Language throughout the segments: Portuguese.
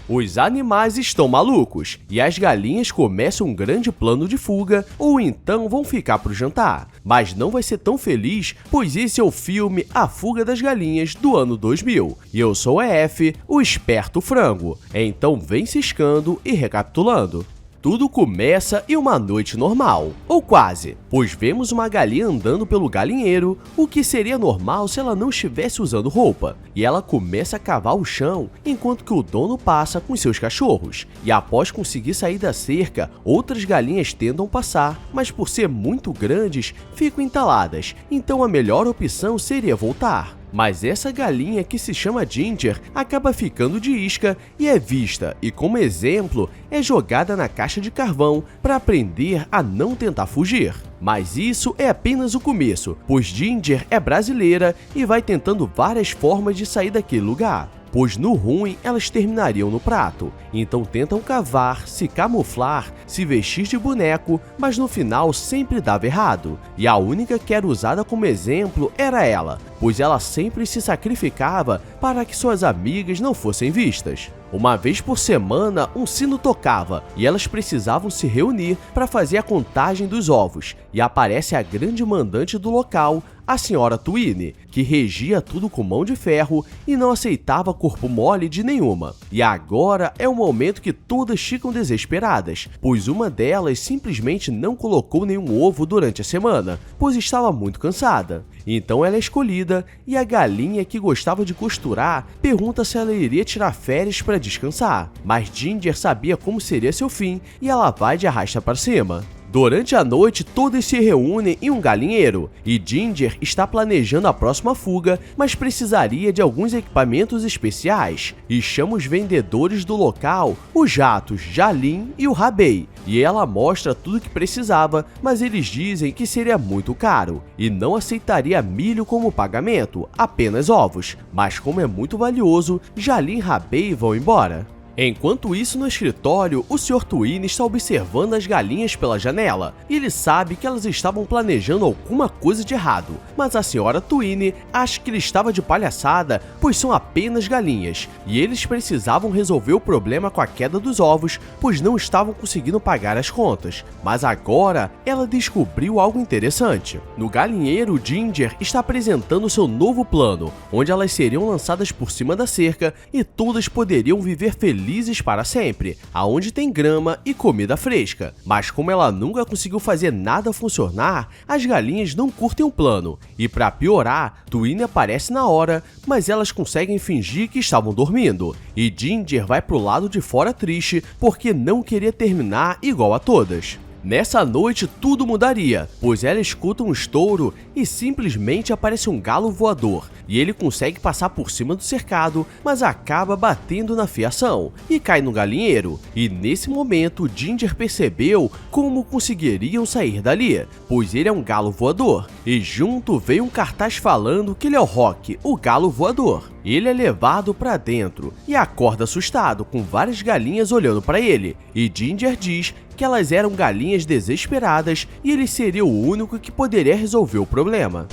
Os animais estão malucos e as galinhas começam um grande plano de fuga ou então vão ficar para o jantar. Mas não vai ser tão feliz, pois esse é o filme A Fuga das Galinhas do ano 2000. E eu sou o EF, o esperto frango. Então vem ciscando e recapitulando. Tudo começa em uma noite normal, ou quase, pois vemos uma galinha andando pelo galinheiro, o que seria normal se ela não estivesse usando roupa, e ela começa a cavar o chão enquanto que o dono passa com seus cachorros, e após conseguir sair da cerca, outras galinhas tentam passar, mas por ser muito grandes, ficam entaladas, então a melhor opção seria voltar. Mas essa galinha, que se chama Ginger, acaba ficando de isca e é vista e, como exemplo, é jogada na caixa de carvão para aprender a não tentar fugir. Mas isso é apenas o começo, pois Ginger é brasileira e vai tentando várias formas de sair daquele lugar. Pois no ruim elas terminariam no prato, então tentam cavar, se camuflar, se vestir de boneco, mas no final sempre dava errado. E a única que era usada como exemplo era ela, pois ela sempre se sacrificava para que suas amigas não fossem vistas. Uma vez por semana, um sino tocava e elas precisavam se reunir para fazer a contagem dos ovos, e aparece a grande mandante do local, a senhora Twine, que regia tudo com mão de ferro e não aceitava corpo mole de nenhuma. E agora é o momento que todas ficam desesperadas, pois uma delas simplesmente não colocou nenhum ovo durante a semana, pois estava muito cansada. Então ela é escolhida e a galinha, que gostava de costurar, pergunta se ela iria tirar férias para descansar, mas Ginger sabia como seria seu fim e ela vai de arrasta para cima. Durante a noite, todas se reúnem em um galinheiro e Ginger está planejando a próxima fuga, mas precisaria de alguns equipamentos especiais e chama os vendedores do local, os jatos Jalim e o Rabei, e ela mostra tudo que precisava, mas eles dizem que seria muito caro e não aceitaria milho como pagamento, apenas ovos, mas como é muito valioso, Jalim e Rabei vão embora. Enquanto isso, no escritório, o Sr. Twine está observando as galinhas pela janela e ele sabe que elas estavam planejando alguma coisa de errado, mas a Sra. Twine acha que ele estava de palhaçada, pois são apenas galinhas e eles precisavam resolver o problema com a queda dos ovos, pois não estavam conseguindo pagar as contas. Mas agora ela descobriu algo interessante. No galinheiro, Ginger está apresentando seu novo plano, onde elas seriam lançadas por cima da cerca e todas poderiam viver felizes para sempre, aonde tem grama e comida fresca. Mas como ela nunca conseguiu fazer nada funcionar, as galinhas não curtem o plano. E para piorar, Twine aparece na hora, mas elas conseguem fingir que estavam dormindo. E Ginger vai pro lado de fora triste, porque não queria terminar igual a todas. Nessa noite tudo mudaria, pois ela escuta um estouro e simplesmente aparece um galo voador, e ele consegue passar por cima do cercado, mas acaba batendo na fiação e cai no galinheiro. E nesse momento Ginger percebeu como conseguiriam sair dali, pois ele é um galo voador, e junto veio um cartaz falando que ele é o Rock, o galo voador. Ele é levado para dentro e acorda assustado, com várias galinhas olhando para ele, e Ginger diz que elas eram galinhas desesperadas e ele seria o único que poderia resolver o problema.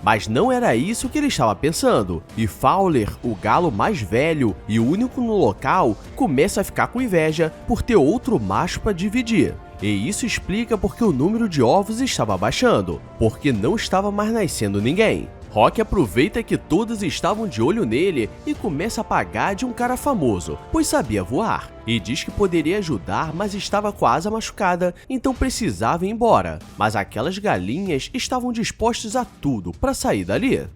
Mas não era isso que ele estava pensando, e Fowler, o galo mais velho e único no local, começa a ficar com inveja por ter outro macho para dividir. E isso explica porque o número de ovos estava baixando, porque não estava mais nascendo ninguém. Rock aproveita que todos estavam de olho nele e começa a pagar de um cara famoso, pois sabia voar. E diz que poderia ajudar, mas estava com a asa machucada, então precisava ir embora. Mas aquelas galinhas estavam dispostas a tudo para sair dali.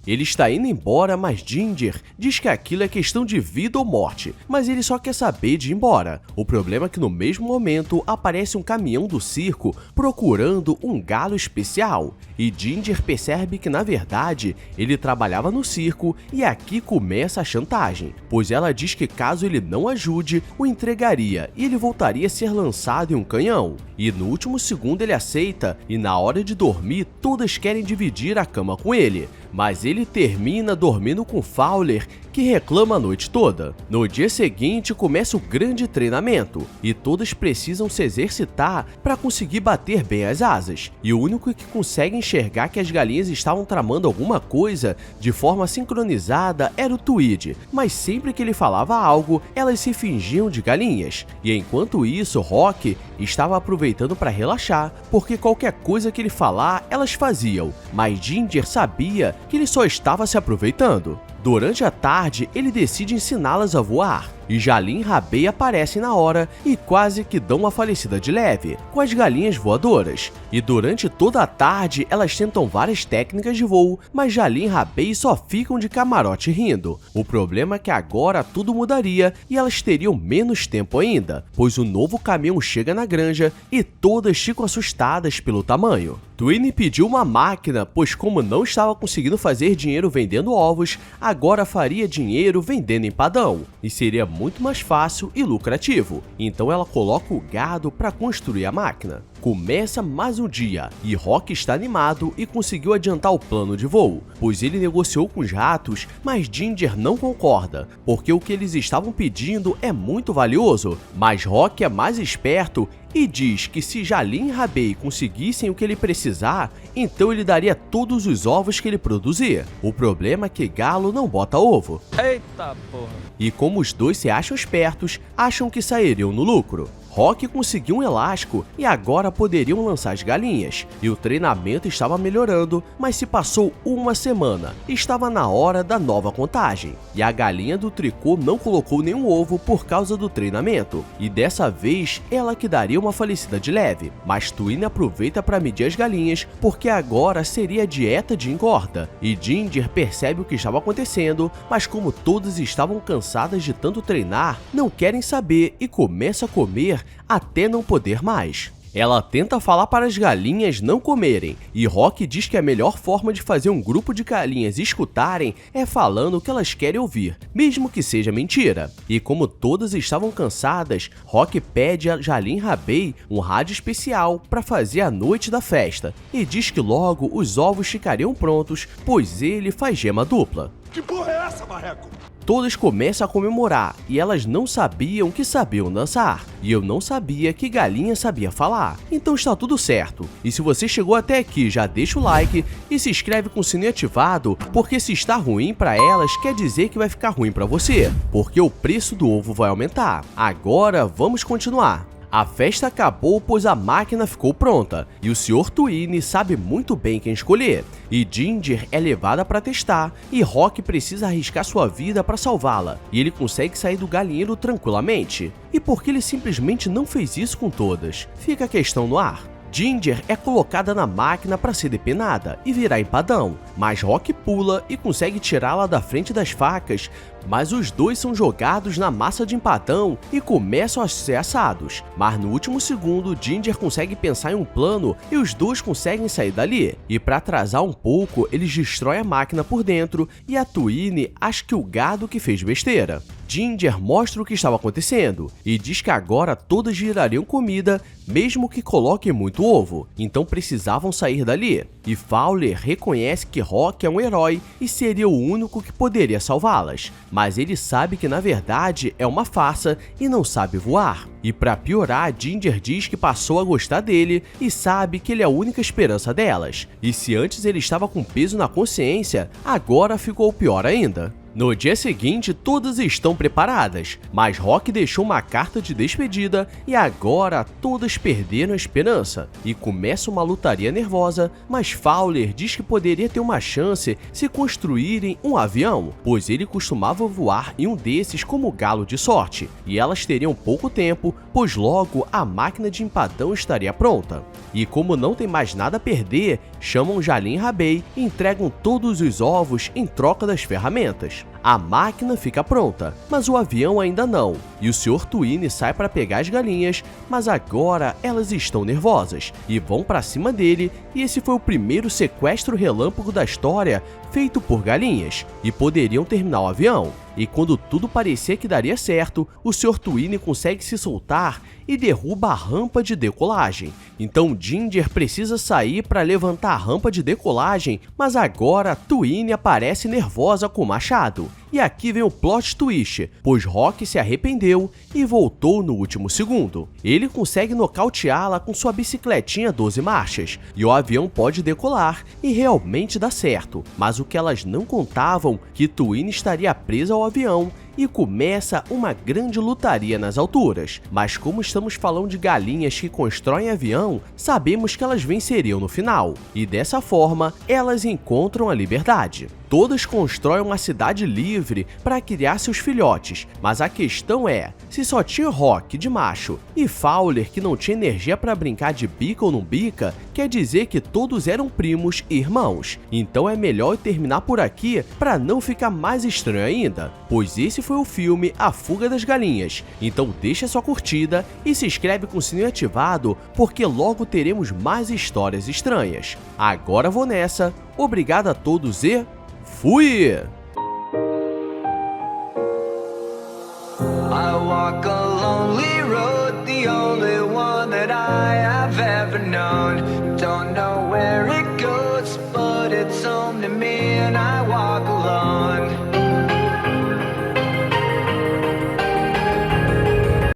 Ele está indo embora, mas Ginger diz que aquilo é questão de vida ou morte, mas ele só quer saber de ir embora. O problema é que no mesmo momento aparece um caminhão do circo procurando um galo especial. E Ginger percebe que na verdade ele trabalhava no circo e aqui começa a chantagem, pois ela diz que caso ele não ajude, o entregaria e ele voltaria a ser lançado em um canhão. E no último segundo ele aceita e na hora de dormir todas querem dividir a cama com ele. Mas ele termina dormindo com Fowler, que Rock reclama a noite toda. No dia seguinte começa o grande treinamento e todas precisam se exercitar para conseguir bater bem as asas. E o único que consegue enxergar que as galinhas estavam tramando alguma coisa de forma sincronizada era o Tweed, mas sempre que ele falava algo, elas se fingiam de galinhas. E enquanto isso, Rock estava aproveitando para relaxar, porque qualquer coisa que ele falar, elas faziam, mas Ginger sabia que ele só estava se aproveitando. Durante a tarde, ele decide ensiná-las a voar, e Jalin e Rabei aparecem na hora e quase que dão uma falecida de leve, com as galinhas voadoras. E durante toda a tarde, elas tentam várias técnicas de voo, mas Jalin e Rabei só ficam de camarote rindo. O problema é que agora tudo mudaria e elas teriam menos tempo ainda, pois o novo caminhão chega na granja e todas ficam assustadas pelo tamanho. Twinnie pediu uma máquina, pois como não estava conseguindo fazer dinheiro vendendo ovos, agora faria dinheiro vendendo empadão, e seria muito mais fácil e lucrativo. Então ela coloca o gado para construir a máquina. Começa mais um dia, e Rock está animado e conseguiu adiantar o plano de voo, pois ele negociou com os ratos, mas Ginger não concorda, porque o que eles estavam pedindo é muito valioso, mas Rock é mais esperto e diz que se Jalin e Rabei conseguissem o que ele precisar, então ele daria todos os ovos que ele produzir. O problema é que galo não bota ovo. Eita porra! E como os dois se acham espertos, acham que sairiam no lucro. Rock conseguiu um elástico e agora poderiam lançar as galinhas, e o treinamento estava melhorando, mas se passou uma semana, estava na hora da nova contagem, e a galinha do tricô não colocou nenhum ovo por causa do treinamento, e dessa vez ela que daria uma falecida de leve, mas Twinnie aproveita para medir as galinhas, porque agora seria a dieta de engorda, e Ginger percebe o que estava acontecendo, mas como todas estavam cansadas de tanto treinar, não querem saber e começa a comer até não poder mais. Ela tenta falar para as galinhas não comerem, e Rock diz que a melhor forma de fazer um grupo de galinhas escutarem é falando o que elas querem ouvir, mesmo que seja mentira. E como todas estavam cansadas, Rock pede a Jalin e Rabei um rádio especial para fazer a noite da festa, e diz que logo os ovos ficariam prontos, pois ele faz gema dupla. Que porra é essa, marreco? Todas começam a comemorar e elas não sabiam que sabiam dançar. E eu não sabia que galinha sabia falar. Então está tudo certo. E se você chegou até aqui, já deixa o like e se inscreve com o sininho ativado, porque se está ruim para elas, quer dizer que vai ficar ruim para você, porque o preço do ovo vai aumentar. Agora vamos continuar. A festa acabou pois a máquina ficou pronta, e o Sr. Twinnie sabe muito bem quem escolher, e Ginger é levada para testar, e Rock precisa arriscar sua vida para salvá-la, e ele consegue sair do galinheiro tranquilamente. E por que ele simplesmente não fez isso com todas? Fica a questão no ar. Ginger é colocada na máquina para ser depenada e virar empadão, mas Rock pula e consegue tirá-la da frente das facas, mas os dois são jogados na massa de empadão e começam a ser assados. Mas no último segundo, Ginger consegue pensar em um plano e os dois conseguem sair dali. E para atrasar um pouco, eles destroem a máquina por dentro e a Twinnie acha que o gado que fez besteira. Ginger mostra o que estava acontecendo e diz que agora todas virariam comida, mesmo que coloquem muito ovo, então precisavam sair dali. E Fowler reconhece que Rock é um herói e seria o único que poderia salvá-las, mas ele sabe que na verdade é uma farsa e não sabe voar. E para piorar, Ginger diz que passou a gostar dele e sabe que ele é a única esperança delas. E se antes ele estava com peso na consciência, agora ficou pior ainda. No dia seguinte, todas estão preparadas, mas Rock deixou uma carta de despedida e agora todas perderam a esperança. E começa uma lutaria nervosa, mas Fowler diz que poderia ter uma chance se construírem um avião, pois ele costumava voar em um desses como galo de sorte, e elas teriam pouco tempo, pois logo a máquina de empadão estaria pronta. E como não tem mais nada a perder, chamam Jalin e Rabei e entregam todos os ovos em troca das ferramentas. A máquina fica pronta, mas o avião ainda não, e o Sr. Twinnie sai para pegar as galinhas, mas agora elas estão nervosas e vão para cima dele, e esse foi o primeiro sequestro relâmpago da história feito por galinhas, e poderiam terminar o avião. E quando tudo parecia que daria certo, o Sr. Twinnie consegue se soltar e derruba a rampa de decolagem. Então Ginger precisa sair para levantar a rampa de decolagem, mas agora Twinnie aparece nervosa com o machado rápido. E aqui vem o plot twist, pois Rock se arrependeu e voltou no último segundo. Ele consegue nocauteá-la com sua bicicletinha 12 marchas, e o avião pode decolar, e realmente dá certo. Mas o que elas não contavam, que Twin estaria presa ao avião, e começa uma grande lutaria nas alturas. Mas como estamos falando de galinhas que constroem avião, sabemos que elas venceriam no final. E dessa forma, elas encontram a liberdade. Todas constroem uma cidade livre para criar seus filhotes, mas a questão é, se só tinha Rock de macho e Fowler que não tinha energia para brincar de bica ou não bica, quer dizer que todos eram primos e irmãos. Então é melhor eu terminar por aqui para não ficar mais estranho ainda, pois esse foi o filme A Fuga das Galinhas. Então deixa sua curtida e se inscreve com o sininho ativado, porque logo teremos mais histórias estranhas. Agora vou nessa, obrigado a todos e fui! I walk a lonely